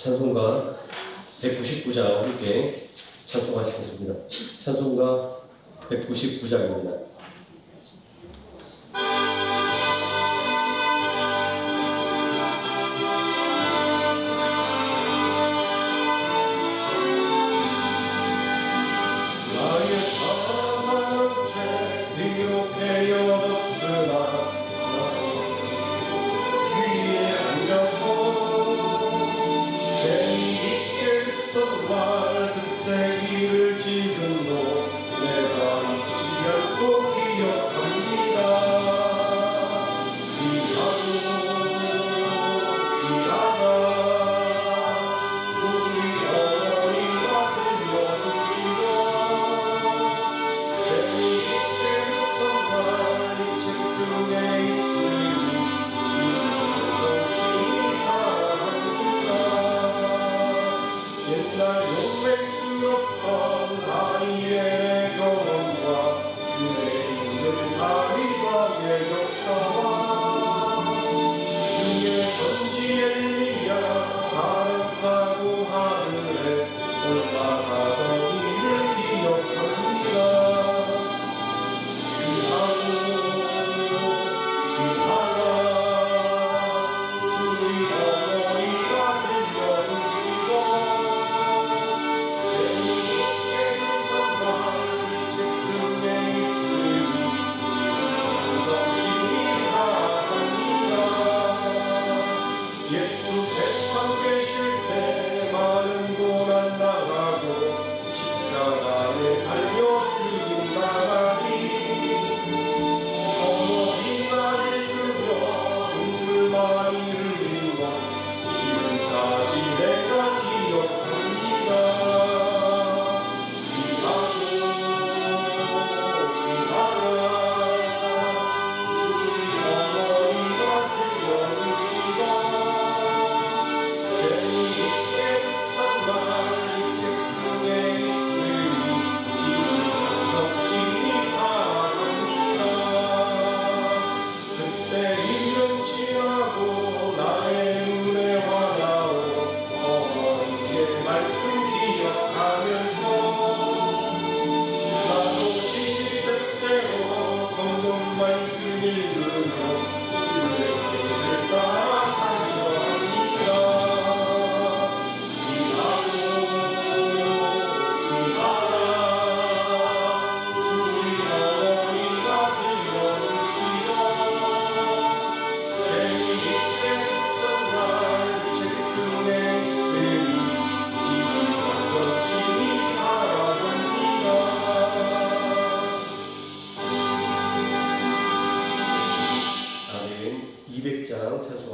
찬송가 199장 함께 찬송하시겠습니다. 찬송가 199장입니다.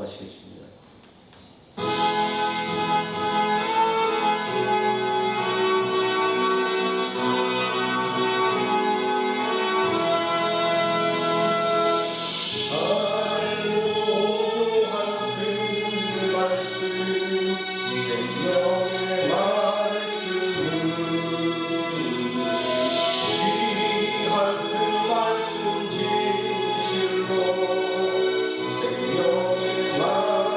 찬송하시겠습니다. 생명의 말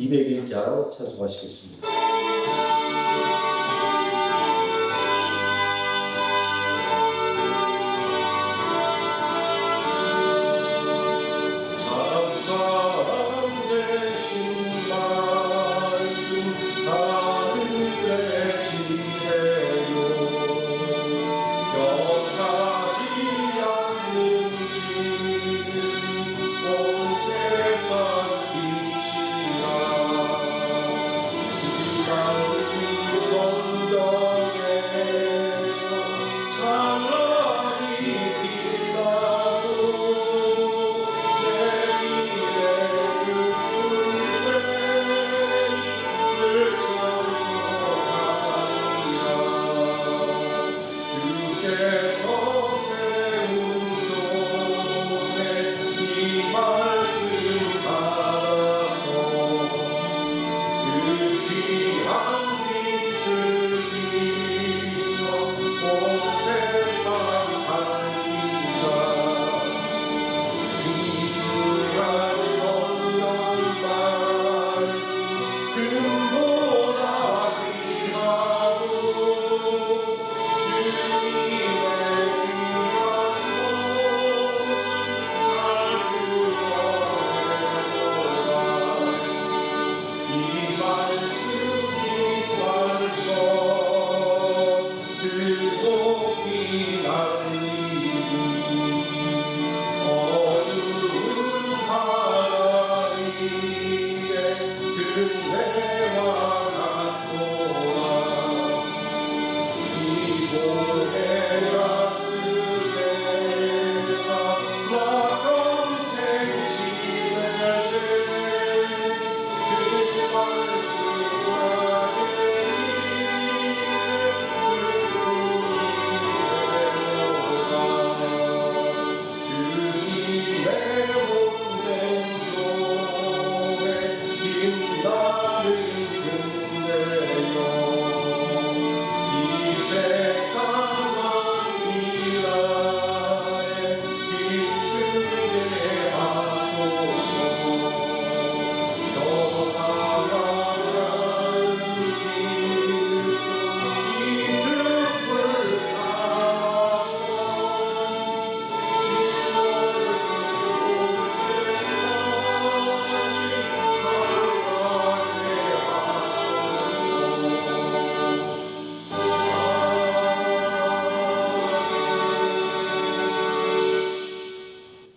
201장 찬송하시겠습니다.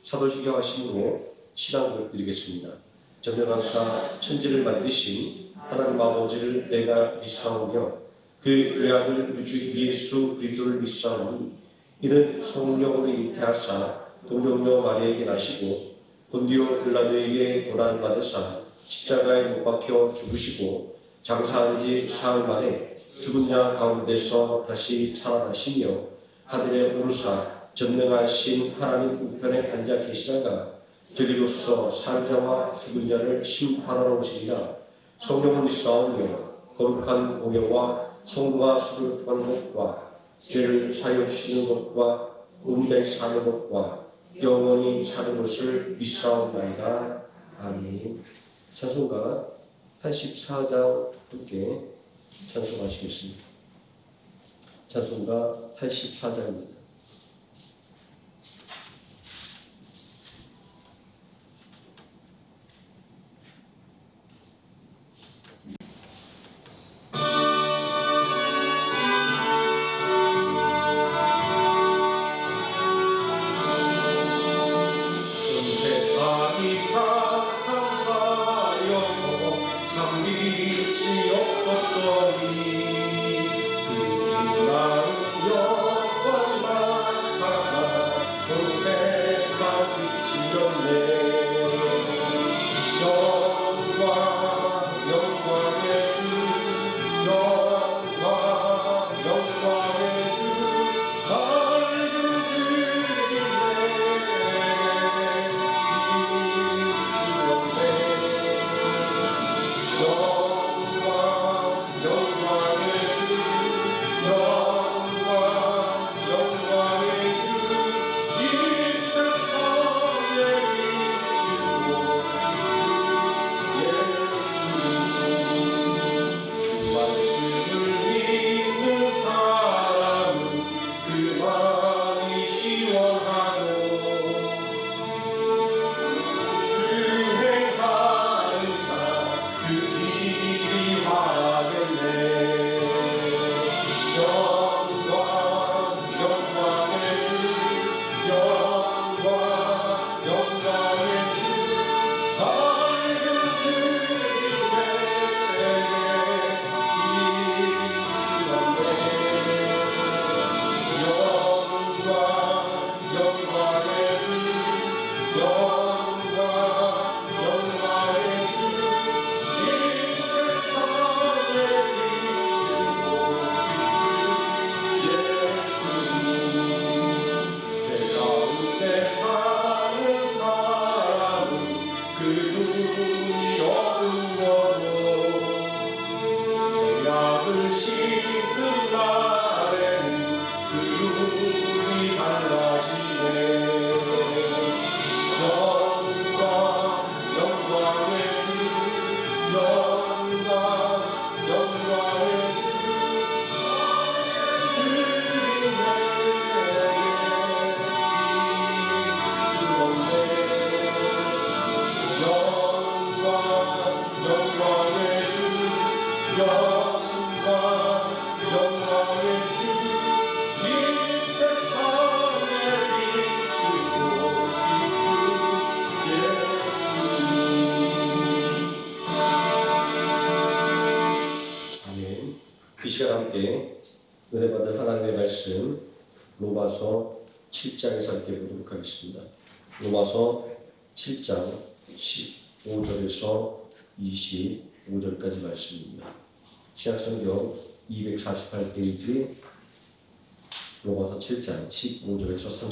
사도신경 하심으로 신앙 고백드리겠습니다. 전능하사 천지를 만드신 하나님 아버지를 내가 믿사오며 그 외아들 우주 예수 그리스도를 믿사오니 이는 성령으로 잉태하사 동정녀 마리아에게 나시고 본디오 빌라도에게 고난을 받으사 십자가에 못 박혀 죽으시고 장사한 지 사흘 만에 죽은 자 가운데서 다시 살아나시며 하늘에 오르사 전능하신 하나님 우편에 앉아 계시다가 저리로서 산자와 죽은 자를 심판하러 오시리라. 성령을 믿사오며 거룩한 공예와 성부가 수록하는 것과 죄를 사여 주시는 것과 의무자의 사는 것과 영원히 사는 것을 믿사옵나이다. 아멘. 찬송가 84장 함께 찬송하시겠습니다. 찬송가 84장입니다. 없었더니 그 나은 영광 눈이 어두워도 죄악을 씻는 날에는 그 눈이 밝아지네. 영광의 주, 영광의 주, 이 시간 함께 은혜 받은 하나님의 말씀 로마서 7장에서 함께 보도록 하겠습니다. 로마서 7장 15절에서 25절까지 말씀입니다. 신약성경 248페이지 로마서 7장 15절에서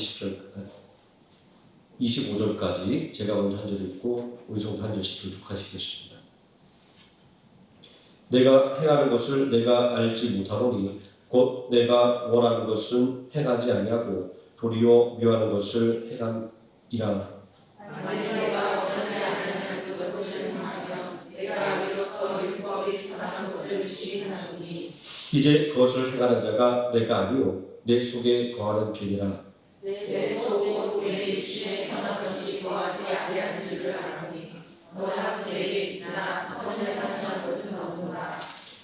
25절까지 제가 먼저 한 절 읽고 우리 성도 한 절씩 교독하시겠습니다. 내가 행하는 것을 내가 알지 못하노니 곧 내가 원하는 것은 행하지 아니하고 도리어 미워하는 것을 행함이라. 내가 원하지 않는 것을 행하며 내가 이로써 율법이 선한 것을 시인하노니 이제 그것을 행하는 자가 내가 아니요 내 속에 거하는 죄니라. 내 속은 내 육신에 선한 것이 거하지 아니하는 줄을 아노니 너는 내게 있으나 선을 행하는 것은 없노라.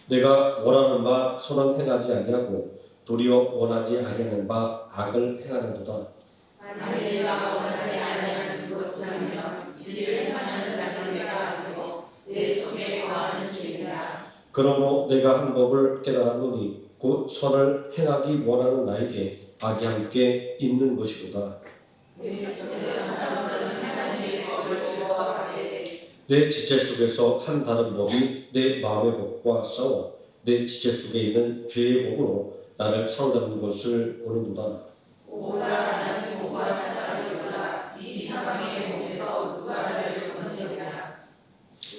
내가 원하는 바 선은 행하지 아니하고 도리어 원하지 아니하는 바 악을 행하는도다. 만일 내가 원하지 아니하는 것을 하면 이를 행하는 자는 내가 아니고 내 속에 거하는 죄니라. 그러므로 내가 한 법을 깨달았노니 곧 선을 행하기 원하는 나에게 악이 함께 있는 것이로다. 내 지체 속에서 한 다른 법이 내 마음의 법과 싸워 내 지체 속에 있는 죄의 법으로 나를 사로잡는 것을 오는도다. 오라 나는 공부한 사람이로다. 이 사방의 몸에서 누가 나를 건져내랴.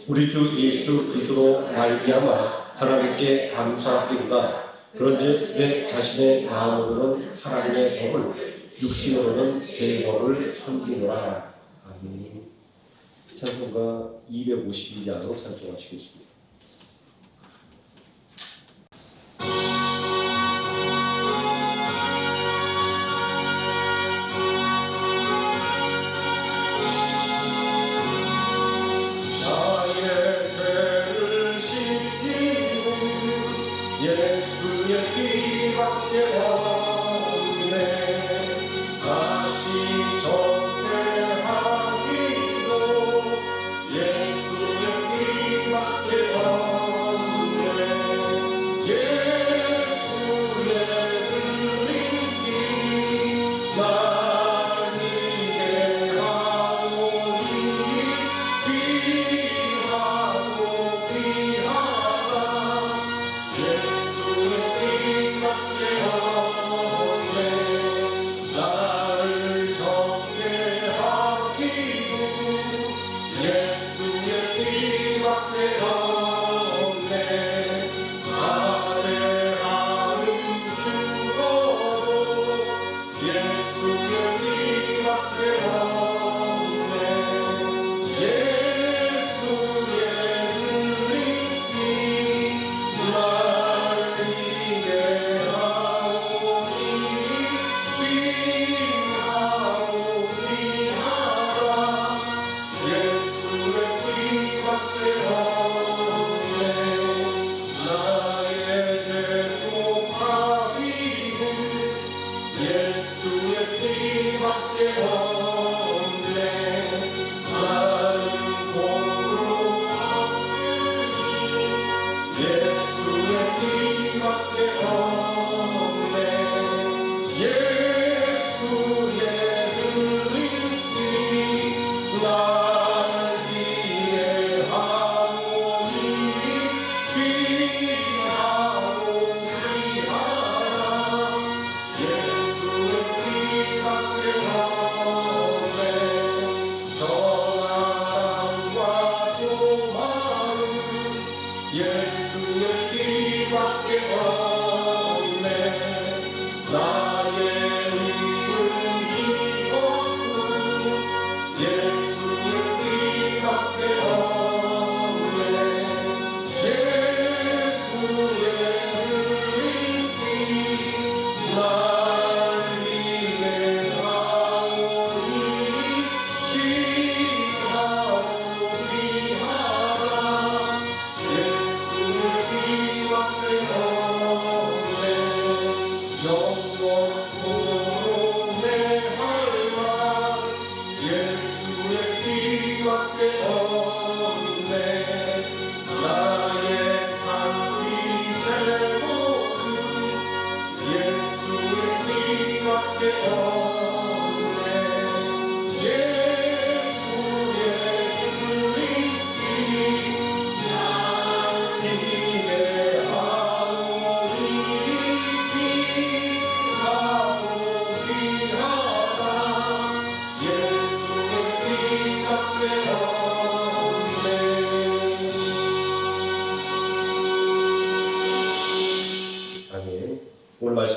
우리 주 예수 그리스도로 말미암아 하나님께 감사하리로다. 그런즉 내 자신의 마음으로는 하나님의 법을 육신으로는 죄의 법을 섬기노라. 아멘. 찬송가 252장으로 찬송하시겠습니다. 나의 죄를 씻기는 예수의 피밖에 없네. 다시 정죄하기도 예수의 피밖에 없네. 예수의 흘린 피 날 이제 하오니 귀하고 귀하다. 예수의 피밖에 없네. 나를 정죄하기도 예수의 피밖에 없네. 사죄하는 증거로 예수의 피밖에 없네. 예수의 흘린 피 날 이게 하오니 귀하고 귀하다. 예수의 피밖에 없네.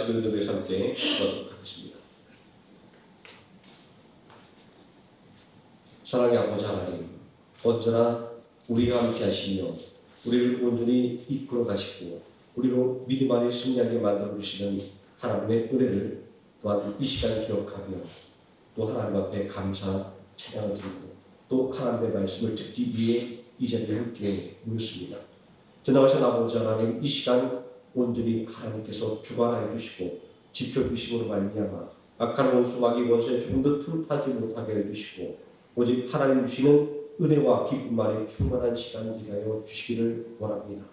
말씀을 들으면서 함께 기도하도록 하겠습니다. 사랑의 아버지 하나님, 언제나 우리와 함께 하시며 우리를 온전히 이끌어 가시고 우리로 믿음 안에 승리하게 만들어 주시는 하나님의 은혜를 또한 이 시간 기억하며 또 하나님 앞에 감사 찬양을 드리고 또 하나님의 말씀을 듣기 위해 이 자리에 함께 모였습니다. 전능하신 아버지 하나님, 이 시간 온전히 하나님께서 주관하여 주시고 지켜주심으로 말미암아 악한 원수마귀 원수에 조금 더 틈타지 못하게 해주시고 오직 하나님 주시는 은혜와 기쁨만이 충만한 시간 되게 하여 주시기를 원합니다.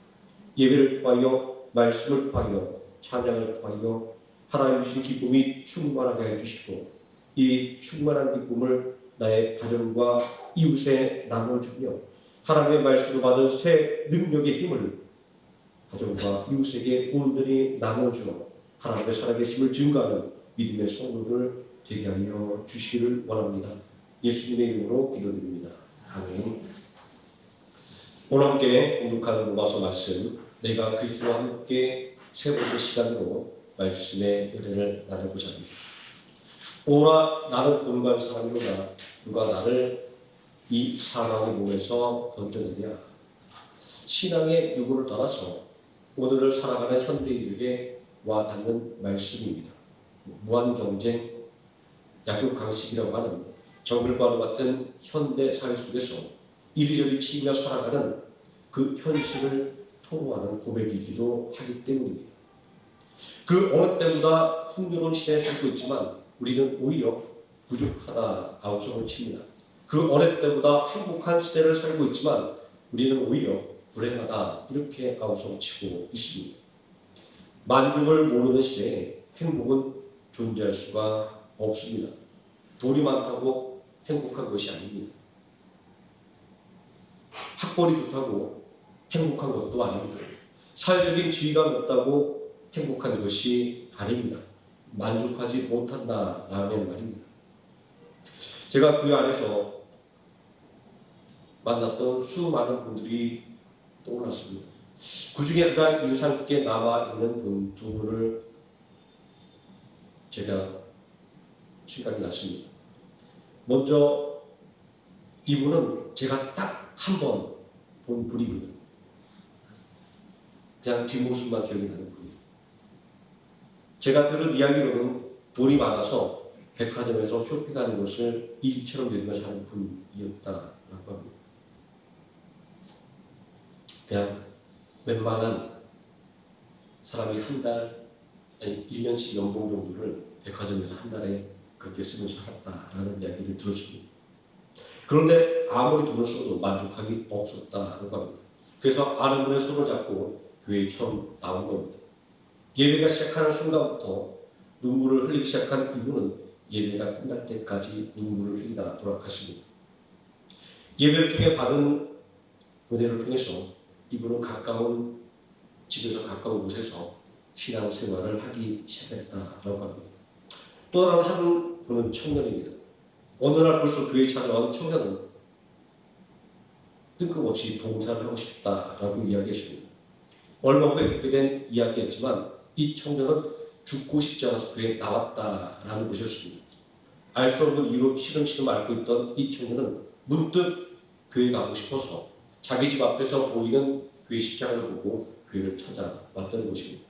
예배를 통하여 말씀을 통하여 찬양을 통하여 하나님 주신 기쁨이 충만하게 해주시고 이 충만한 기쁨을 나의 가정과 이웃에 나눠주며 하나님의 말씀을 받은 새 능력의 힘을 가정과 이웃에게 온전히 나눠주어 하나님의 살아계심을 증거하는 믿음의 성도를 되게 하여 주시기를 원합니다. 예수님의 이름으로 기도드립니다. 아멘. 오늘 함께 공독하는 로마서 말씀, 내가 그리스도와 함께 세 번째 시간으로 말씀의 은혜를 나누고자 합니다. 오라 나는 곤고한 사람이로다 누가 나를 이 사망의 몸에서 건져내랴. 신앙의 요구를 따라서 오늘을 살아가는 현대인에게 와닿는 말씀입니다. 무한경쟁, 약육강식이라고 하는 정글과도 같은 현대 사회 속에서 이리저리 치며 살아가는 그 현실을 토로하는 고백이기도 하기 때문입니다. 그 어느 때보다 풍요로운 시대에 살고 있지만 우리는 오히려 부족하다 아우성을 칩니다. 그 어느 때보다 행복한 시대를 살고 있지만 우리는 오히려 불행하다 이렇게 아우성을 치고 있습니다. 만족을 모르는 시대에 행복은 존재할 수가 없습니다. 돈이 많다고 행복한 것이 아닙니다. 학벌이 좋다고 행복한 것도 아닙니다. 사회적인 지위가 높다고 행복한 것이 아닙니다. 만족하지 못한다라는 말입니다. 제가 교회 안에서 만났던 수많은 분들이 떠올랐습니다. 그 중에 가장 인상 깊게 남아있는 분 두 분을 제가 생각이 났습니다. 먼저 이분은 제가 딱 한 번 본 분입니다. 그냥 뒷모습만 기억이 나는 분이에요. 제가 들은 이야기로는 돈이 많아서 백화점에서 쇼핑하는 것을 일처럼 여기면서 하는 분이었다라고 합니다. 그냥 웬만한 사람이 한 달, 아니 1년씩 연봉 정도를 백화점에서 한 달에 그렇게 쓰면서 살았다라는 이야기를 들었습니다. 그런데 아무리 돈을 써도 만족함이 없었다고 합니다. 그래서 아는 분의 손을 잡고 교회에 처음 나온 겁니다. 예배가 시작하는 순간부터 눈물을 흘리기 시작한 이분은 예배가 끝날 때까지 눈물을 흘리다 돌아갔습니다. 예배를 통해 받은 은혜를 통해서 이분은 가까운 집에서 가까운 곳에서 신앙생활을 하기 시작했다고 합니다. 또 다른 한 분은 청년입니다. 어느 날 벌써 교회에 찾아온 청년은 뜬금없이 봉사를 하고 싶다라고 이야기했습니다. 얼마 후에 듣게 된 이야기였지만 이 청년은 죽고 싶지 않아서 교회에 나왔다라는 것이었습니다. 알 수 없는 이유로 시름시름 앓고 있던 이 청년은 문득 교회 가고 싶어서 자기 집 앞에서 보이는 교회 십자가를 보고 교회를 찾아왔던 것입니다.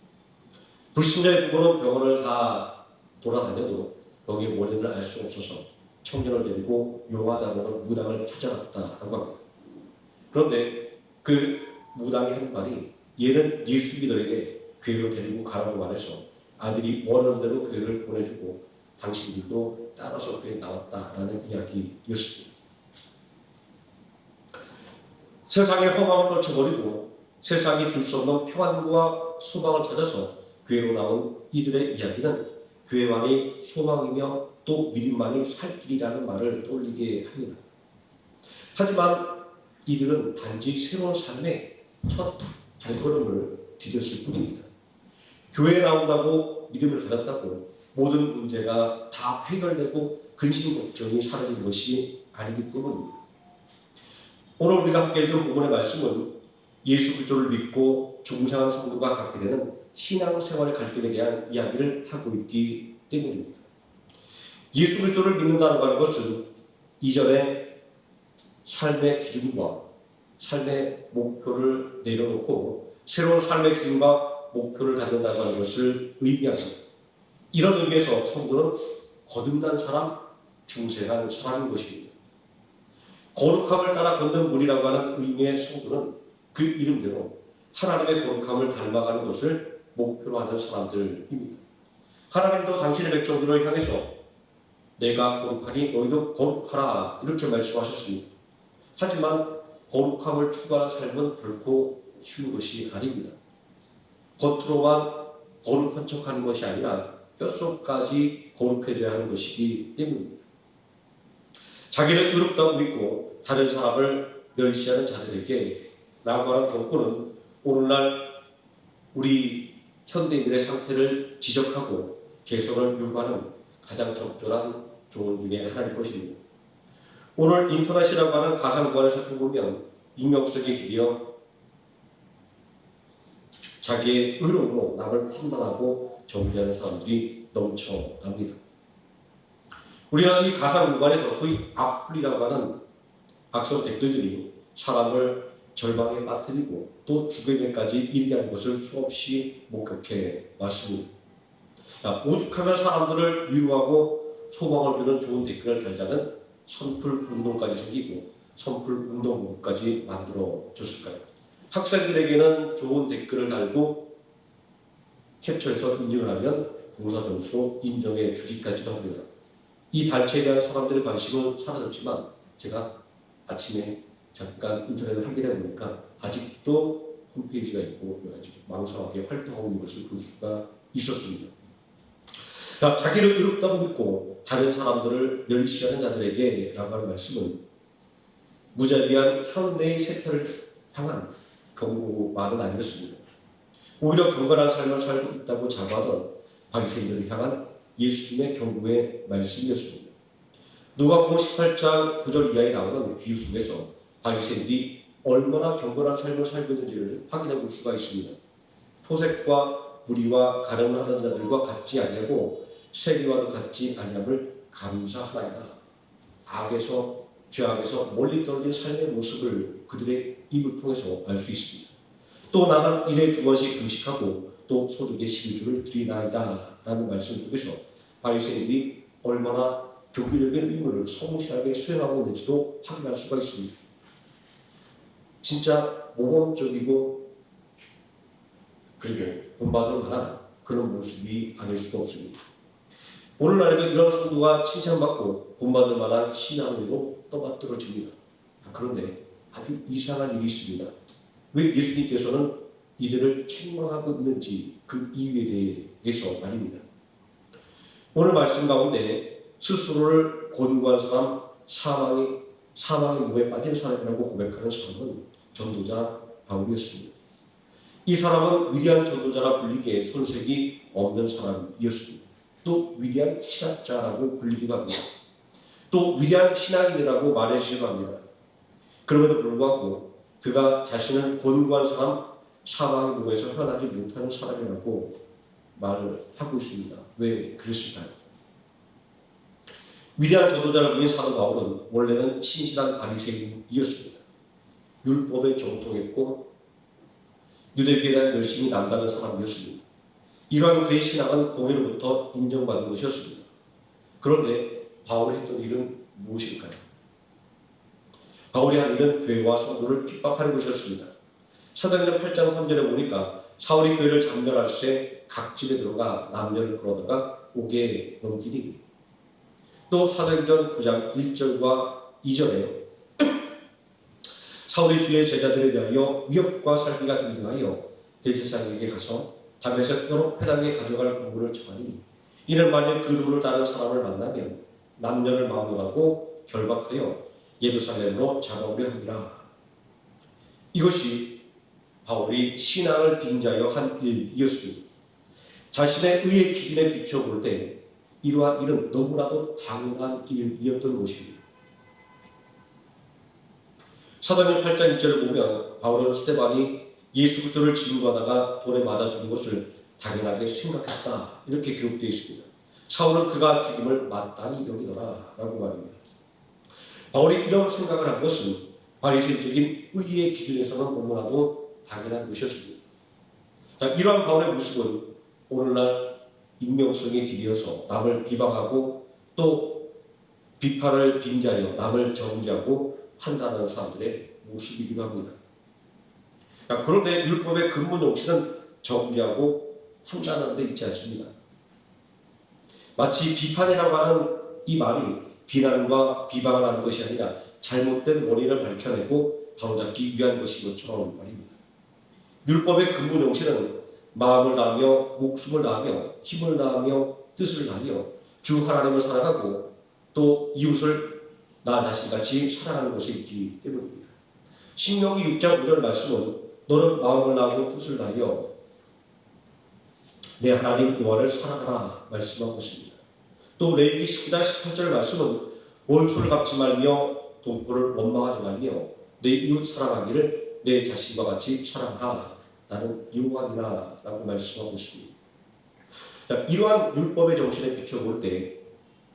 불신자의 부모는 병원을 다 돌아다녀도 병의 원인을 알 수 없어서 청년을 데리고 용화당으로 무당을 찾아갔다고 합니다. 그런데 그 무당이 한 말이 얘는 예수 믿어에게 교회로 데리고 가라고 말해서 아들이 원하는 대로 교회를 보내주고 당신들도 따라서 교회에 나왔다라는 이야기였습니다. 세상의 허망을 떨쳐버리고 세상이 줄 수 없는 평안과 소망을 찾아서 교회로 나온 이들의 이야기는 교회만이 소망이며 또 믿음만이 살 길이라는 말을 떠올리게 합니다. 하지만 이들은 단지 새로운 삶의 첫 발걸음을 디뎠을 뿐입니다. 교회에 나온다고 믿음을 가졌다고 모든 문제가 다 해결되고 근심 걱정이 사라진 것이 아니기 때문입니다. 오늘 우리가 함께 읽은 본문의 말씀은 예수 그리스도를 믿고 중생한 성도가 갖게 되는 신앙생활의 갈등에 대한 이야기를 하고 있기 때문입니다. 예수 그리스도를 믿는다는 것은 이전에 삶의 기준과 삶의 목표를 내려놓고 새로운 삶의 기준과 목표를 갖는다는 것을 의미합니다. 이런 의미에서 성도는 거듭난 사람, 중생한 사람인 것입니다. 거룩함을 따라 걷는 물이라고 하는 의미의 성도는 그 이름대로 하나님의 거룩함을 닮아가는 것을 목표로 하는 사람들입니다. 하나님도 당신의 백성들을 향해서 내가 거룩하니 너희도 거룩하라 이렇게 말씀하셨습니다. 하지만 거룩함을 추구하는 삶은 결코 쉬운 것이 아닙니다. 겉으로만 거룩한 척하는 것이 아니라 뼛속까지 거룩해져야 하는 것이기 때문입니다. 자기를 의롭다고 믿고 다른 사람을 멸시하는 자들에게 라고 하는 경고는 오늘날 우리 현대인들의 상태를 지적하고 개선을 요구하는 가장 적절한 조언 중에 하나일 것입니다. 오늘 인터넷이라고 하는 가상구간을 살펴보면 익명성에 기대어 자기의 의로움으로 남을 판단하고 정죄하는 사람들이 넘쳐납니다. 우리가 이 가상구간에서 소위 악플이라고 하는 악성 댓글들이 사람을 절망에 빠뜨리고 또 죽음에까지 이르게 하는 것을 수없이 목격해 왔습니다. 오죽하면 사람들을 위로하고 소망을 주는 좋은 댓글을 달자는 선풀 운동까지 생기고 선풀 운동부까지 만들어졌을까요? 학생들에게는 좋은 댓글을 달고 캡처해서 인증을 하면 공사 점수로 인정해 주기까지도 합니다. 이 단체에 대한 사람들의 관심은 사라졌지만 제가 아침에 잠깐 인터넷을 확인해 보니까 아직도 홈페이지가 있고 아주 왕성하게 활동하고 있는 것을 볼 수가 있었습니다. 자기를 의롭다고 믿고 다른 사람들을 멸시하는 자들에게 라고 하는 말씀은 무자비한 현대의 세태를 향한 경고말은 아니었습니다. 오히려 경건한 삶을 살고 있다고 자부하던 바리새인들을 향한 예수님의 경고의 말씀이었습니다. 누가복음 18장 9절 이하에 나오는 비유 속에서 바리새인들이 얼마나 경건한 삶을 살고 있는지를 확인해 볼 수가 있습니다. 토색과 무리와 가늠을 하는 자들과 같지 아니하고 세리와도 같지 아니함을 감사하나이다. 악에서 죄악에서 멀리 떨어진 삶의 모습을 그들의 입을 통해서 알 수 있습니다. 또 나는 일에 2번씩 금식하고 또 소득의 11조를 드리나이다 라는 말씀 속에서 바리새인들이 얼마나 교리적인 의무를 성실하게 수행하고 있는지도 확인할 수가 있습니다. 진짜 모범적이고 그리고 본받을 만한 그런 모습이 아닐 수가 없습니다. 오늘날에도 이런 성도가 칭찬받고 본받을 만한 신앙으로 떠받들어집니다. 그런데 아주 이상한 일이 있습니다. 왜 예수님께서는 이들을 책망하고 있는지 그 이유에 대해서 말입니다. 오늘 말씀 가운데 스스로를 권고한 사람, 사망의 몸에 빠진 사람이라고 고백하는 사람은 전도자 바울이었습니다. 이 사람은 위대한 전도자라 불리기에 손색이 없는 사람이었습니다. 또 위대한 신학자라고 불리기도 합니다. 또 위대한 신앙인이라고 말해주기도 합니다. 그럼에도 불구하고 그가 자신을 권고한 사람, 사망의 몸에서 헤어나지 못하는 사람이라고 말을 하고 있습니다. 왜 그랬을까요? 위대한 전도자를 불린 사도 바울은 원래는 신실한 바리새인이었습니다. 율법에 정통했고 유대교에 대한 열심히 남다른 사람이었습니다. 이러한 그의 신앙은 공회로부터 인정받은 것이었습니다. 그런데 바울이 했던 일은 무엇일까요? 바울이 한 일은 교회와 성도를 핍박하는 것이었습니다. 사도행전 8장 3절에 보니까 사울이 교회를 장멸할 때 각 집에 들어가 남녀를 끌어다가 옥에 넘기니, 또 사도행전 9장 1절과 2절에 사울이 주의 제자들에 대하여 위협과 살기가 등등하여 대제사장에게 가서 담에서 뼈로 회당에 가져갈 공문을 청하니, 이는 만일 그 도를 따른 사람을 만나면 남녀를 막론하고 결박하여 예루살렘으로 잡아오려 함이라. 이것이 바울이 신앙을 빙자하여 한 일이었습니다. 자신의 의의 기준에 비춰볼 때 이러한 일은 너무나도 당연한 일이었던 것입니다. 사도행전 8장 1절을 보면 바울은 스데반이 예수 그리스도를 증거하다가 돌에 맞아 죽은 것을 당연하게 생각했다. 이렇게 기록되어 있습니다. 사울은 그가 죽임을 마땅히 여기더라 라고 말합니다. 바울이 이런 생각을 한 것은 바리새인적인 의의 기준에서는 너무나도 당연한 것이었습니다. 이러한 바울의 모습은 오늘날 익명성에 기대어서 남을 비방하고 또 비판을 빙자하여 남을 정죄하고 판단하는 사람들의 모습이기도 합니다. 그런데 율법의 근본 정신은 정죄하고 판단하는 데 있지 않습니다. 마치 비판이라고 하는 이 말이 비난과 비방을 하는 것이 아니라 잘못된 원인을 밝혀내고 바로잡기 위한 것인 것처럼 말입니다. 율법의 근본 정신은 마음을 다하며 목숨을 다하며 힘을 다하며 뜻을 다하며 주 하나님을 사랑하고 또 이웃을 나 자신같이 사랑하는 것에 있기 때문입니다. 신명기 6장 5절 말씀은 너는 마음을 다하고 뜻을 다하여 내 하나님 여호와를 사랑하라 말씀하고 있습니다. 또 레위기 19장 18절 말씀은 원수를 갚지 말며 동포를 원망하지 말며 내 이웃 사랑하기를 내 자신과 같이 사랑하라 나는 여호와니라 라고 말씀하고 있습니다. 이러한 율법의 정신에 비춰볼 때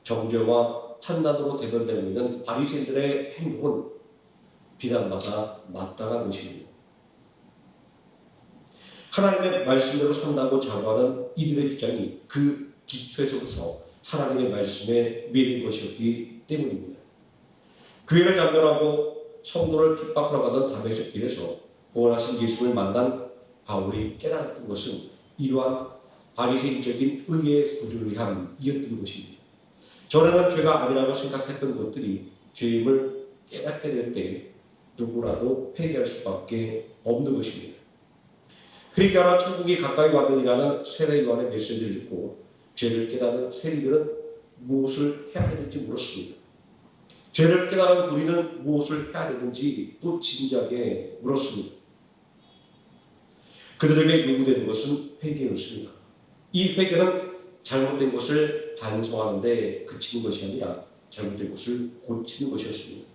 정죄와 판단으로 대변되는 있는 바리새인들의 행동은 비난받아 마땅한 것입니다. 하나님의 말씀대로 산다고 자부하는 이들의 주장이 그 기초에서부터 하나님의 말씀에 밀린 것이었기 때문입니다. 교회를 장렬하고 성도를 핍박하러 가던 다메섹 길에서 구원하신 예수를 만난 바울이 깨달았던 것은 이러한 바리새인적인 의의 부조리함이었던 것입니다. 전에는 죄가 아니라고 생각했던 것들이 죄임을 깨닫게 될 때 누구라도 회개할 수밖에 없는 것입니다. 회개하라 천국이 가까이 왔느니라는 세례 요한의 메시지를 듣고 죄를 깨닫는 세리들은 무엇을 해야 되는지 물었습니다. 죄를 깨달은 우리는 무엇을 해야 되는지 또 진지하게 물었습니다. 그들에게 요구되는 것은 회개였습니다. 이 회개는 잘못된 것을 반성하는 데 그치는 것이 아니라 잘못된 것을 고치는 것이었습니다.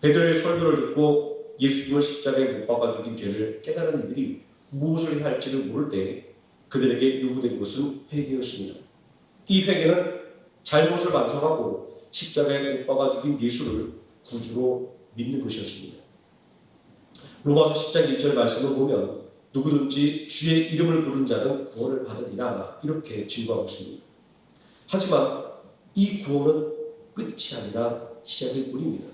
베드로의 설교를 듣고 예수님을 십자가에 못 박아 죽인 죄를 깨달은 이들이 무엇을 해야 할지를 모를 때 그들에게 요구된 것은 회개였습니다. 이 회개는 잘못을 반성하고 십자가에 못 박아 죽인 예수를 구주로 믿는 것이었습니다. 로마서 10장 1절 말씀을 보면 누구든지 주의 이름을 부른 자는 구원을 받으리라 이렇게 증거하고 있습니다. 하지만 이 구원은 끝이 아니라 시작일 뿐입니다.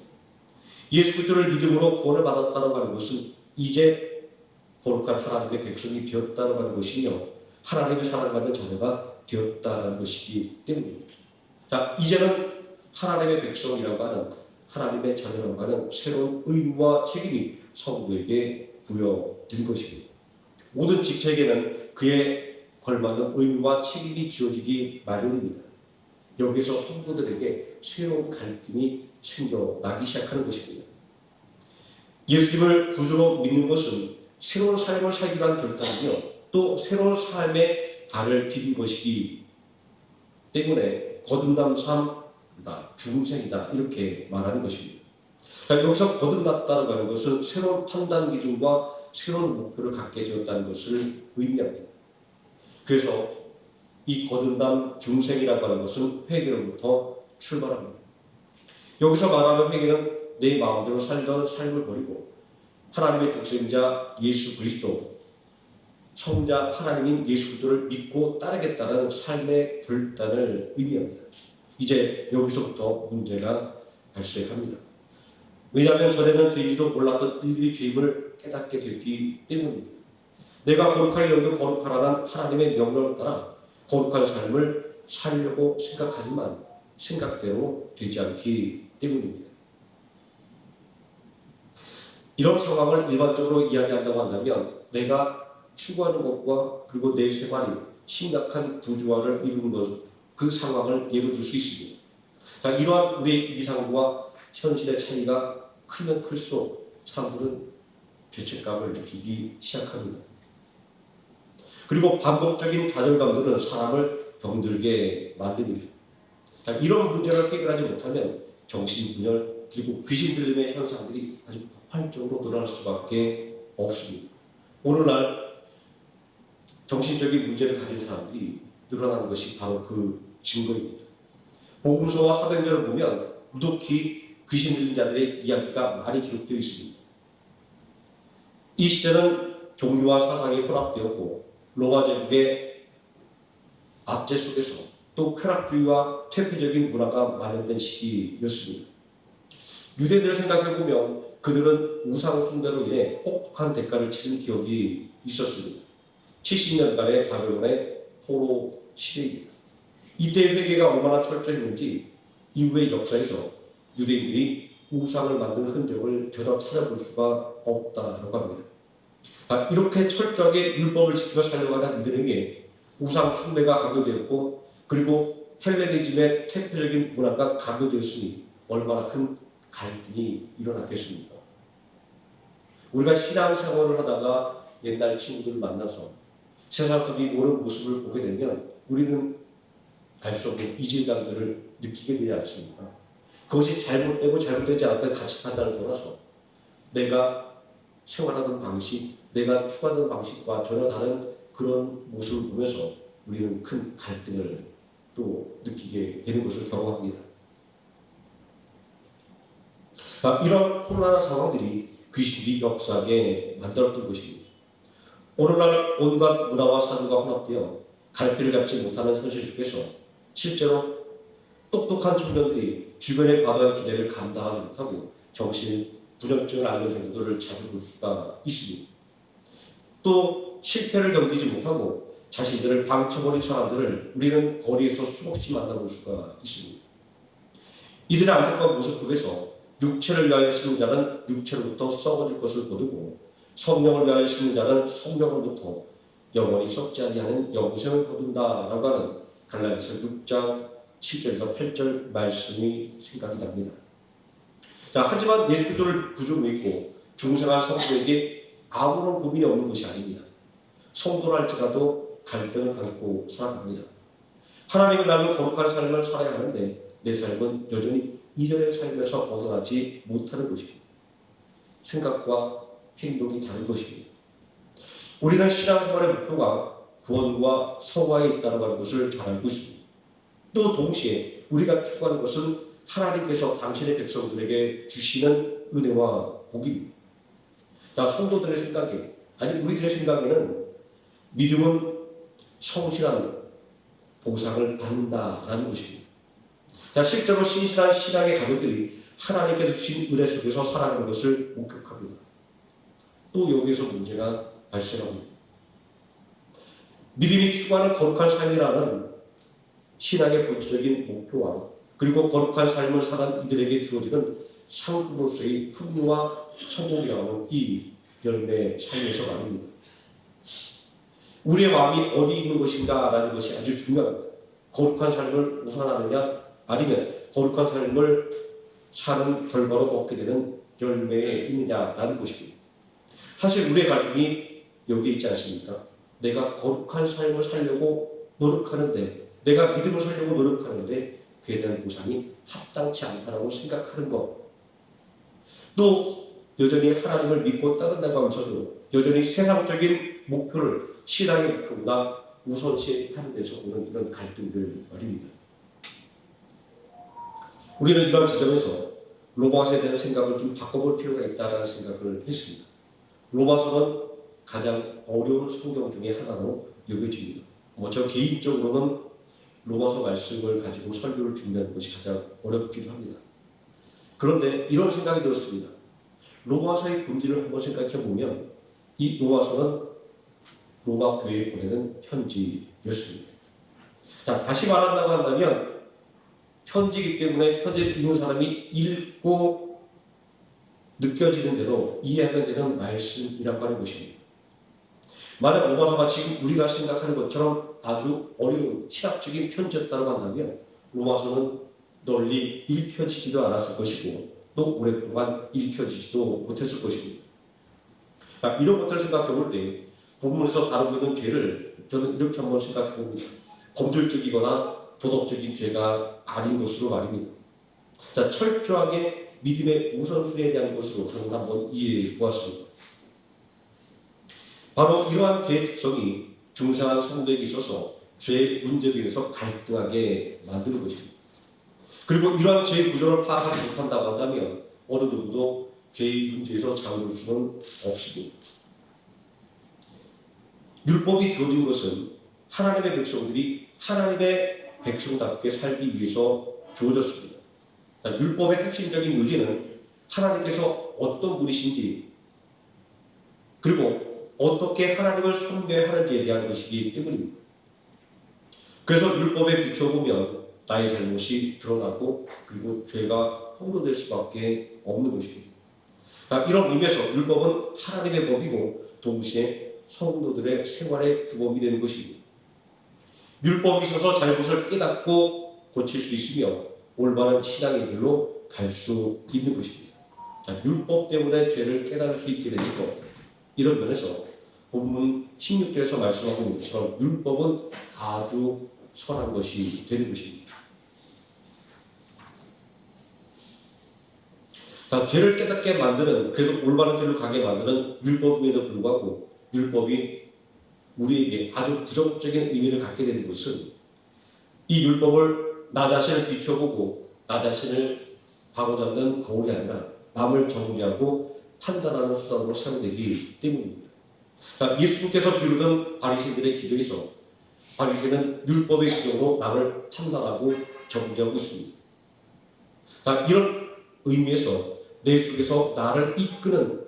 예수 그리스도를 믿음으로 구원을 받았다고 하는 것은 이제 거룩한 하나님의 백성이 되었다고 하는 것이며 하나님의 사랑받는 자녀가 되었다는 것이기 때문입니다. 자, 이제는 하나님의 백성이라고 하는 하나님의 자녀라고 하는 새로운 의무와 책임이 성도에게 부여된 것입니다. 모든 직책에는 그에 걸맞는 의무와 책임이 주어지기 마련입니다. 여기서 성도들에게 새로운 갈등이 생겨나기 시작하는 것입니다. 예수님을 구주로 믿는 것은 새로운 삶을 살기 위한 결단이며 또 새로운 삶의 발을 디딘 것이기 때문에 거듭난 삶이다, 중생이다 이렇게 말하는 것입니다. 여기서 거듭났다고 하는 것은 새로운 판단 기준과 새로운 목표를 갖게 되었다는 것을 의미합니다. 그래서 이 거듭난 중생이라고 하는 것은 회개로부터 출발합니다. 여기서 말하는 회개는 내 마음대로 살던 삶을 버리고 하나님의 독생자 예수 그리스도 성자 하나님인 예수 그리스도를 믿고 따르겠다는 삶의 결단을 의미합니다. 이제 여기서부터 문제가 발생합니다. 왜냐하면 전에는 죄인지도 몰랐던 일일이 죄임을 깨닫게 됐기 때문입니다. 내가 거룩하게 여기고 거룩하라는 하나님의 명령을 따라 거룩한 삶을 살려고 생각하지만 생각대로 되지 않기 때문입니다. 이런 상황을 일반적으로 이야기한다고 한다면 내가 추구하는 것과 그리고 내 생활이 심각한 부조화를 이루는 것, 그 상황을 예로 들 수 있습니다. 자, 이러한 우리의 이상과 현실의 차이가 크면 클수록 사람들은 죄책감을 느끼기 시작합니다. 그리고 반복적인 좌절감들은 사람을 병들게 만듭니다. 자, 이런 문제를 해결하지 못하면 정신분열 그리고 귀신 들림의 현상들이 아주 폭발적으로 늘어날 수밖에 없습니다. 오늘날 정신적인 문제를 가진 사람들이 늘어나는 것이 바로 그 증거입니다. 복음서와 사도행전을 보면 무독히 귀신 들린 자들의 이야기가 많이 기록되어 있습니다. 이 시대는 종교와 사상이 혼합되었고 로마 제국의 압제 속에서 또 쾌락주의와 퇴폐적인 문화가 만연된 시기였습니다. 유대인들을 생각해보면 그들은 우상 숭배로 인해 혹독한 대가를 치른 기억이 있었습니다. 70년간의 자별론의 포로 시대입니다. 이때의 회개가 얼마나 철저했는지 이후의 역사에서 유대인들이 우상을 만드는 흔적을 되돌아 찾아볼 수가 없다라고 합니다. 이렇게 철저하게 율법을 지키며 살려가는 이들에게 우상 숭배가 강요되었고 그리고 헬레니즘의 퇴폐적인 문화가 강요되었으니 얼마나 큰 갈등이 일어났겠습니까? 우리가 신앙생활을 하다가 옛날 친구들 만나서 세상 속이 노는 모습을 보게 되면 우리는 알 수 없는 이질감들을 느끼게 되지 않습니까? 그것이 잘못되고 잘못되지 않았다는 가치 판단을 떠나서 내가 생활하는 방식, 내가 추구하는 방식과 전혀 다른 그런 모습을 보면서 우리는 큰 갈등을 또 느끼게 되는 것을 경험합니다. 이런 혼란한 상황들이 귀신들이 역사하게 만들었던 것입니다. 오늘날 온갖 문화와 사고가 혼합되어 갈피를 잡지 못하는 현실 속에서 실제로 똑똑한 청년들이 주변의 과도한 기대를 감당하지 못하고 정신 불면증을 앓는 경우들을 자주 볼 수가 있습니다. 또 실패를 견디지 못하고 자신들을 방쳐버린 사람들을 우리는 거리에서 수없이 만나볼 수가 있습니다. 이들의 안타까운 모습 속에서 육체를 위하여 심는 자는 육체로부터 썩어질 것을 거두고 성령을 위하여 심는 자는 성령으로부터 영원히 썩지 아니하는 영생을 거둔다라고 하는 갈라디아서 6장 7절에서 8절 말씀이 생각이 납니다. 하지만 예수 그리스도를 구주로 믿고 중생한 성도에게 아무런 고민이 없는 것이 아닙니다. 성도랄지라도 갈등을 안고 살아갑니다. 하나님을 닮은 거룩한 삶을 살아야 하는데 내 삶은 여전히 이전의 삶에서 벗어나지 못하는 것입니다. 생각과 행동이 다른 것입니다. 우리는 신앙생활의 목표가 구원과 성화에 있다는 것을 잘 알고 있습니다. 또 동시에 우리가 추구하는 것은 하나님께서 당신의 백성들에게 주시는 은혜와 복입니다. 성도들의 생각에, 아니 우리들의 생각에는 믿음은 성실한 보상을 받는다라는 것입니다. 실제로 신실한 신앙의 가족들이 하나님께서 주신 은혜 속에서 살아가는 것을 목격합니다. 또 여기에서 문제가 발생합니다. 믿음이 추구하는 거룩한 삶이라는 신앙의 본질적인 목표와 그리고 거룩한 삶을 사는 이들에게 주어지는 상급으로서의 풍요와 성공이라는 이 열매 삶에서 말입니다. 우리의 마음이 어디 있는 것인가 라는 것이 아주 중요합니다. 거룩한 삶을 우선하느냐 아니면 거룩한 삶을 사는 결과로 얻게 되는 열매에 있느냐라는 것입니다. 사실 우리의 갈등이 여기에 있지 않습니까? 내가 거룩한 삶을 살려고 노력하는데 내가 믿음을 살려고 노력하는데 그에 대한 보상이 합당치 않다고 생각하는 것, 또 여전히 하나님을 믿고 따른다고 하면서도 여전히 세상적인 목표를 신앙의 목표보다 우선시하는 데서 오는 이런 갈등들 말입니다. 우리는 이러한 지점에서 로마서에 대한 생각을 좀 바꿔볼 필요가 있다는 생각을 했습니다. 로마서는 가장 어려운 성경 중에 하나로 여겨집니다. 저 개인적으로는 로마서 말씀을 가지고 설교를 준비하는 것이 가장 어렵기도 합니다. 그런데 이런 생각이 들었습니다. 로마서의 본질을 한번 생각해 보면 이 로마서는 로마 교회에 보내는 편지였습니다. 다시 말한다고 한다면 편지이기 때문에 편지를 읽는 사람이 읽고 느껴지는 대로 이해하게 되는 말씀이라고 하는 것입니다. 만약 로마서가 지금 우리가 생각하는 것처럼 아주 어려운 신학적인 편지였다고 한다면 로마서는 널리 읽혀지지도 않았을 것이고 또 오랫동안 읽혀지지도 못했을 것입니다. 이런 것들을 생각해 볼 때 본문에서 다루고 있는 죄를 저는 이렇게 한번 생각해 봅니다. 범죄적이거나 도덕적인 죄가 아닌 것으로 말입니다. 철저하게 믿음의 우선순위에 대한 것으로 저는 한번 이해해 보았습니다. 바로 이러한 죄의 특성이 중상한 성도에게 있어서 죄의 문제에 대해서 갈등하게 만드는 것입니다. 그리고 이러한 죄의 구조를 파악하지 못한다고 한다면 어느 누구도 죄의 문제에서 자유로울 수는 없습니다. 율법이 주어진 것은 하나님의 백성들이 하나님의 백성답게 살기 위해서 주어졌습니다. 율법의 핵심적인 요지는 하나님께서 어떤 분이신지 그리고 어떻게 하나님을 섬겨야 하는지에 대한 것이기 때문입니다. 그래서 율법에 비춰보면 나의 잘못이 드러나고 그리고 죄가 홍보될 수밖에 없는 것입니다. 이런 의미에서 율법은 하나님의 법이고 동시에 성도들의 생활의 규범이 되는 것입니다. 율법이 있어서 잘못을 깨닫고 고칠 수 있으며 올바른 신앙의 길로 갈 수 있는 것입니다. 율법 때문에 죄를 깨달을 수 있게 되는 것, 이런 면에서 본문 16절에서 말씀하고 있는 것처럼 율법은 아주 선한 것이 되는 것입니다. 죄를 깨닫게 만드는, 그래서 올바른 길로 가게 만드는 율법임에도 불구하고 율법이 우리에게 아주 부정적인 의미를 갖게 되는 것은 이 율법을 나 자신을 비춰보고 나 자신을 바로잡는 거울이 아니라 남을 정죄하고 판단하는 수단으로 사용되기 때문입니다. 예수님께서 비우던 바리새인들의 기도에서 바리새인은 율법의 기준으로 남을 판단하고 정죄하고 있습니다. 이런 의미에서 내 속에서 나를 이끄는,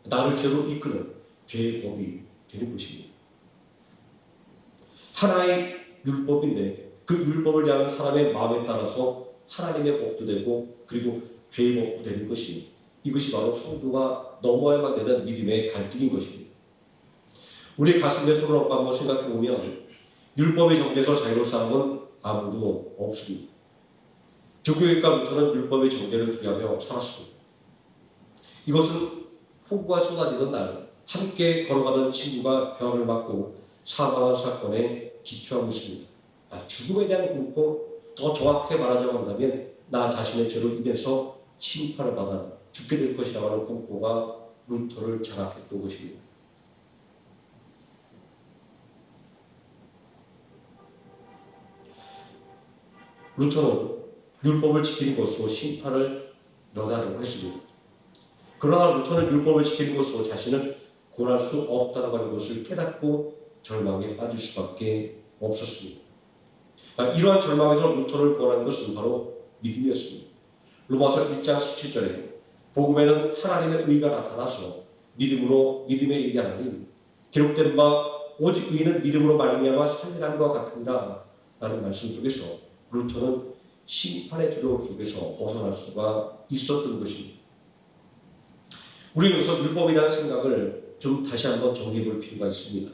나를 죄로 이끄는 죄의 법이 되는 것입니다. 하나의 율법인데 그 율법을 향한 사람의 마음에 따라서 하나님의 법도 되고 그리고 죄의 법도 되는 것이, 이것이 바로 성도가 넘어야만 되는 믿음의 갈등인 것입니다. 우리 가슴에 손을 얹고 한번 생각해 보면 율법의 정죄에서 자유로운 사람은 아무도 없습니다. 조교육과 루터는 율법의 정죄를 두려하며 살았습니다. 이것은 폭우가 쏟아지던 날 함께 걸어가던 친구가 병을 맞고 사망한 사건에 기초하고 있습니다. 죽음에 대한 공포, 더 정확하게 말하자고 한다면 나 자신의 죄로 인해서 심판을 받아 죽게 될 것이라고 하는 공포가 루터를 장악했던 것입니다. 루터는 율법을 지키는 것으로 심판을 면하려고 했습니다. 그러나 루터는 율법을 지키는 것으로 자신을 구원할 수 없다는 하는 것을 깨닫고 절망에 빠질 수밖에 없었습니다. 이러한 절망에서 루터를 구원한 것은 바로 믿음이었습니다. 로마서 1장 17절에 복음에는 하나님의 의가 나타나서 믿음으로 믿음에 이르하니 기록된 바 오직 의인은 믿음으로 말미암아 살리람과 같으니라 라는 말씀 속에서 루터는 심판의 두려움 속에서 벗어날 수가 있었던 것입니다. 우리는 여기서 율법에 대한 생각을 좀 다시 한번 정리해 볼 필요가 있습니다.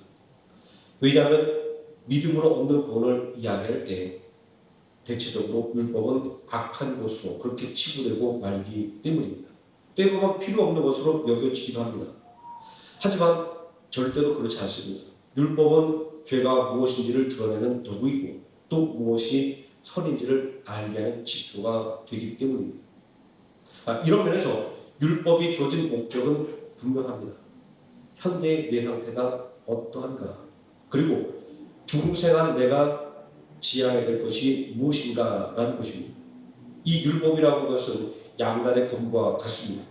왜냐하면 믿음으로 얻는 구원을 이야기할 때 대체적으로 율법은 악한 것으로 그렇게 치부되고 말기 때문입니다. 때로는 필요 없는 것으로 여겨지기도 합니다. 하지만 절대로 그렇지 않습니다. 율법은 죄가 무엇인지를 드러내는 도구이고 또 무엇이 선인지를 알게 하는 지표가 되기 때문입니다. 이런 면에서 율법이 주어진 목적은 분명합니다. 현재의 내 상태가 어떠한가, 그리고 중생한 내가 지향해야 될 것이 무엇인가라는 것입니다. 이 율법이라는 것은 양날의 검과 같습니다.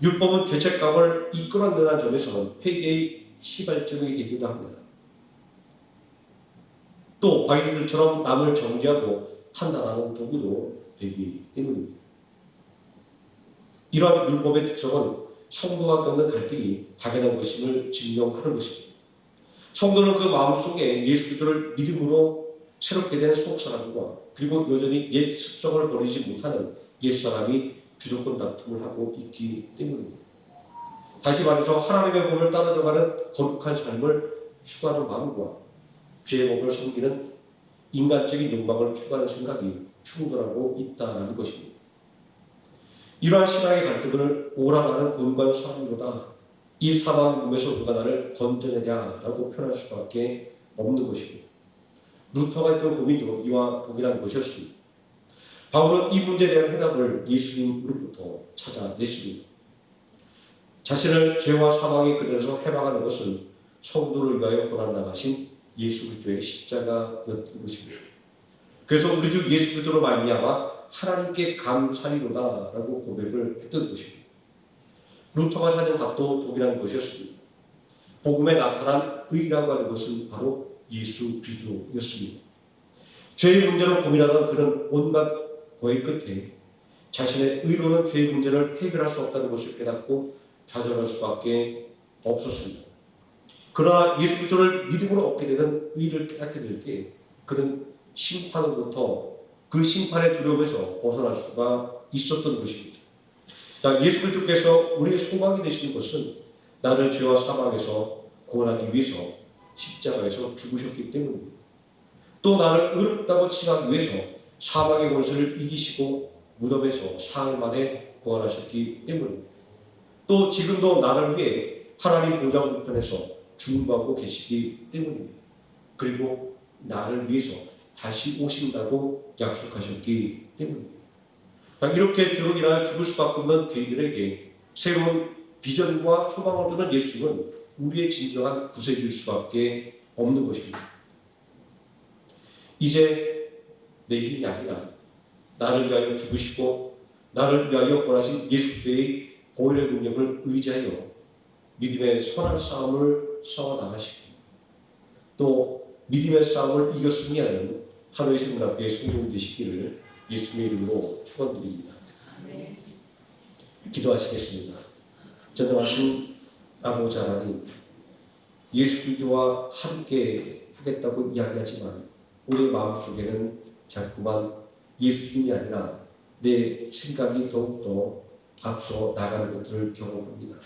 율법은 죄책감을 이끌어내는 점에서는 회개의 시발점이 되기도 합니다. 또 바리새인들처럼 남을 정죄하고 판단하는 도구도 되기 때문입니다. 이러한 율법의 특성은 성도가 겪는 갈등이 당연한 것임을 증명하는 것입니다. 성도는 그 마음속에 예수 그리스도를 믿음으로 새롭게 된 속사람과 그리고 여전히 옛 습성을 버리지 못하는 옛사람이 주도권 다툼을 하고 있기 때문입니다. 다시 말해서 하나님의 법을 따라가는 거룩한 삶을 추구하는 마음과 죄의 법을 섬기는 인간적인 욕망을 추구하는 생각이 충돌하고 있다는 것입니다. 이러한 신앙의 갈등을 오라가는 곤고한 사람보다 이 사망의 몸에서 누가 나를 건져내냐라고 표현할 수밖에 없는 것입니다. 루터가 했던 고민도 이와 동일한 것이었습니다. 바울은 이 문제에 대한 해답을 예수님으로부터 찾아냈습니다. 자신을 죄와 사망의 그늘에서 해방하는 것은 성도를 위하여 고난당하신 예수 그리스도의 십자가였던 것입니다. 그래서 우리 주 예수 그리스도로 말미암아 하나님께 감사리로다라고 고백을 했던 것입니다. 루터가 찾은 답도 동일한 것이었습니다. 복음에 나타난 의라고 하는 것은 바로 예수 그리스도였습니다. 죄의 문제로 고민하던 그는 온갖 고의 끝에 자신의 의로는 죄의 문제를 해결할 수 없다는 것을 깨닫고 좌절할 수밖에 없었습니다. 그러나 예수 그리스도를 믿음으로 얻게 되는 의를 깨닫게 될 때 그는 심판으로부터 그 심판의 두려움에서 벗어날 수가 있었던 것입니다. 자, 예수 그리스도께서 우리의 소망이 되시는 것은 나를 죄와 사망에서 구원하기 위해서 십자가에서 죽으셨기 때문입니다. 또 나를 의롭다고 칭하기 위해서 사망의 권세를 이기시고 무덤에서 사흘 만에 부활하셨기 때문입니다. 또 지금도 나를 위해 하나님 보좌 우편에서 중보하고 계시기 때문입니다. 그리고 나를 위해서 다시 오신다고 약속하셨기 때문입니다. 이렇게 죄로 인하여 죽을 수밖에 없는 죄인들에게 새로운 비전과 소망을 주는 예수님은 우리의 진정한 구세주일 수밖에 없는 것입니다. 이제 내 힘이 아니라 나를 위하여 죽으시고 나를 위하여 권하신 예수께의 보혈의 능력을 의지하여 믿음의 선한 싸움을 싸워나가시고 또 믿음의 싸움을 이겨 승리하는 하루의 생명학교의 성도님 되시기를 예수님의 이름으로 축원드립니다. 기도하시겠습니다. 전능하신 아버지 하나님, 예수 그리스도와 함께 하겠다고 이야기하지만 우리 마음속에는 자꾸만 예수님이 아니라 내 생각이 더욱더 앞서 나가는 것들을 경험합니다.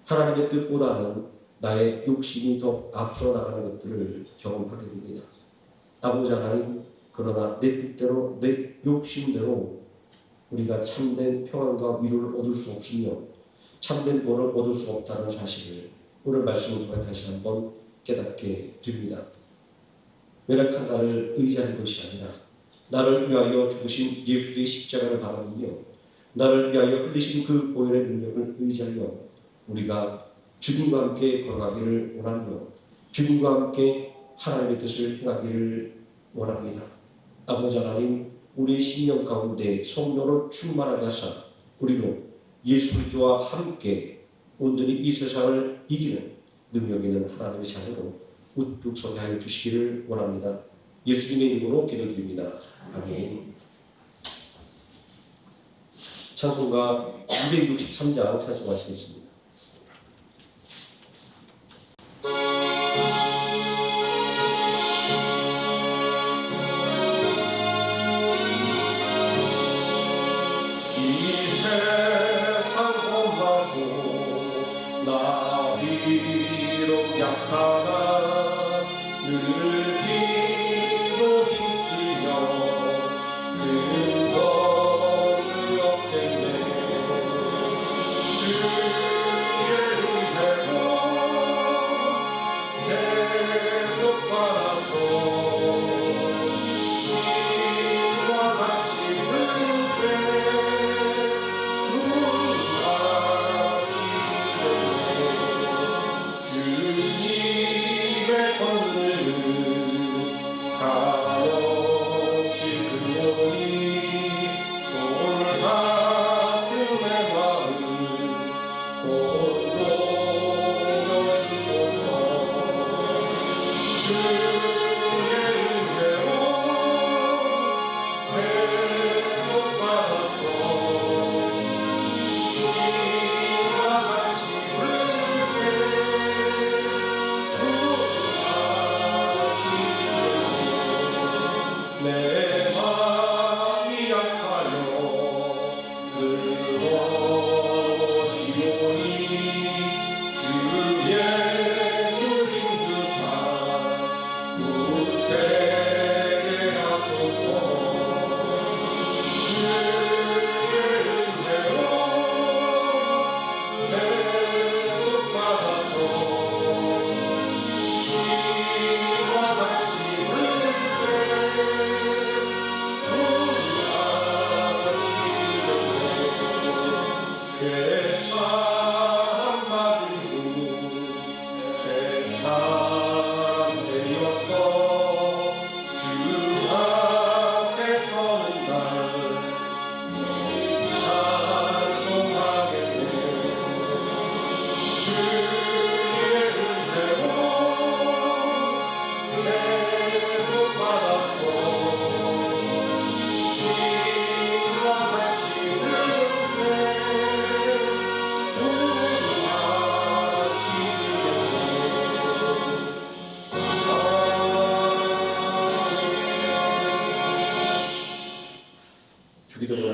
하나님의 뜻보다는 나의 욕심이 더 앞서 나가는 것들을 경험하게 됩니다. 아버지 하나님, 그러나 내 뜻대로 내 욕심대로 우리가 참된 평안과 위로를 얻을 수 없으며 참된 구원을 얻을 수 없다는 사실을 오늘 말씀을 통해 다시 한번 깨닫게 됩니다. 외락한 나를 의지하는 것이 아니라 나를 위하여 죽으신 예수의 십자가를 바라보며 나를 위하여 흘리신 그 보혈의 능력을 의지하여 우리가 주님과 함께 걸어가기를 원하며 주님과 함께 하나님의 뜻을 행하기를 원합니다. 아버지 하나님, 우리의 심령 가운데 성령으로 충만하게 하사 우리로 예수 그리스도와 함께 온전히 이 세상을 이기는 능력 있는 하나님의 자녀로 우뚝 서게 하여 주시기를 원합니다. 예수님의 이름으로 기도드립니다. 아멘. 찬송가 263장 찬송하시겠습니다. 주님의 권능을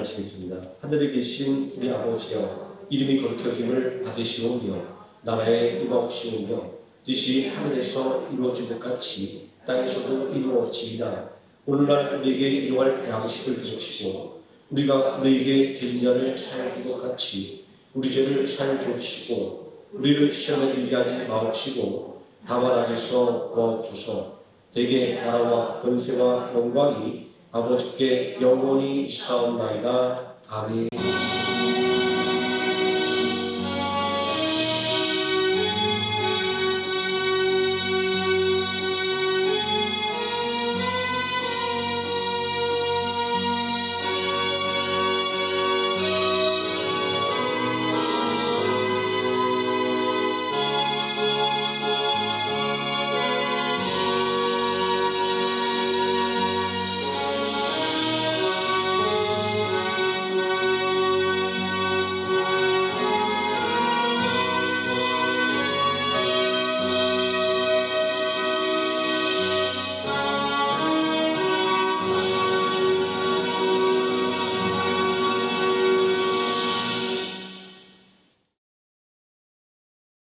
기도하시겠습니다. 하늘에 계신 우리 아버지여, 이름이 거룩히 여김을 받으시오며 나라에 임하옵시오며 뜻이 하늘에서 이루어진 것 같이 땅에서도 이루어지이다. 오늘날 우리에게 일용할 양식을 주옵시고 우리가 우리에게 죄진 자를 사하여 준 것 같이 우리 죄를 사하여 주옵시고 우리를 시험에 들게 하지 마옵시고 다만 악에서 구하옵소서. 대개 나라와 권세와 영광이 아버지께 영원히 있사옵나이다. 아멘.